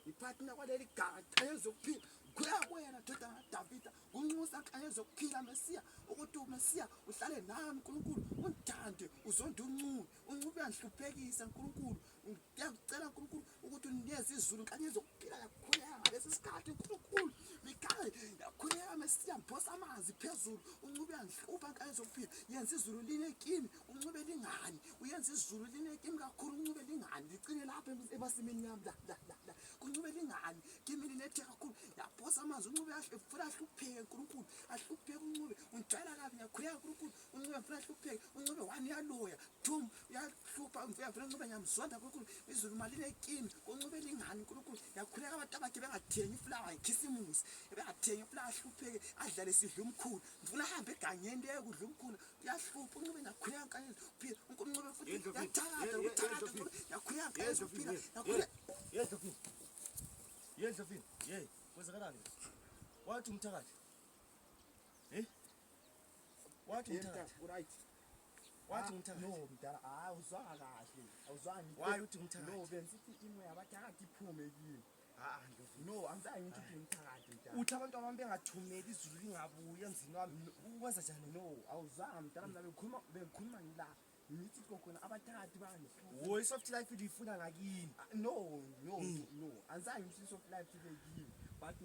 ipartner kwaleli gaxa yezokuphila kuya kwena doda ngaDavida unxusa xa yezokuphila Mesiya ukuthi uMesiya uhlale nami uNkulunkulu undithande uzonde uncube uyahluphekisa uNkulunkulu ngiyakucela uNkulunkulu ukuthi unikeze izulu xa yezokuphila yakhuleka ngalesi sikhathi uNkulunkulu mikhaya yakhuleka Mesiya mphosa amanzi phezulu uncube uyanhlupha xa yezokuphila yenza izulu line kimi uncube lingani uyenza izulu line kimi kakhulu uncube lingani licine lapha ebasimini yami la kuncube lingani kimi linethe kakhulu yaphosa amanzi uncube afuna ahlupheke uNkulunkulu ahlupheke uncube ungijwayela kabi ngiyakhuleka uNkulunkulu uncube afuna ahlupheke uncube wani yaloya thum uyahlupha mfeyafuna uncube ngiyamzonda uNkulunkulu izulu maline kimi uncube lingani uNkulunkulu yakhuleka abantu abakhe bengathengi iflawa ngikhisimusi bengathengi iflawa ahlupheke adlale isidla umkhulu ngifuna ahambe egangeni leye kudla umkhulu uyahlupha uncube ngakhuleka kanye phila uNkulunkulu futhi yathakatha ukuthakatha yakhuleka kanye phila yakhuleka Yedlovini, yey, kwenzakalani? Wathi umthakathi. Wathi umthakathi. Right. Wathi umthakathi. No, mdala, awuzwanga kahle. Awuzwanga. Why uthi umthakathi? No, bensithi imwe yabathakathi iphume kimi. No, angizange ngithi umthakathi mdala. Uthi abantu abami bengathumeli izulu lingabuya emzini wami. Ukwenza njani? No, awuzwanga mdala mina bengikhuluma ngila. Ngithi khona abathakathi bani. Wo soft life uyifuna ngakini. No. Angizange ngithi soft life kimi. But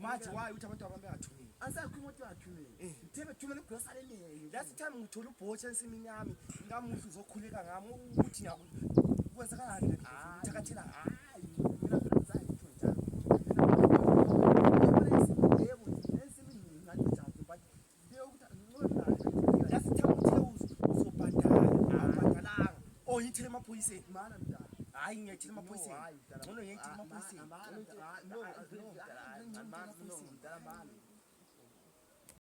Manje why uthi abantu abami bengathumeli? angisakhuluma ukuthi wathumele. Ngithebe thumele grocery nene. Last time ngithola ubhotsha ensimini yami, ngamuhle uzokhuleka ngami ukuthi ngiyakwenzakalani ngithakathela Hayi, mina ngizange ngisho njalo. last time uthe uzobhadala oh yithele emaphoyiseni Mana mdala. hayi ngiyethela emaphoyiseni No, hayi mdala. ngcono ngiyethela emaphoyiseni No, mdala, mana.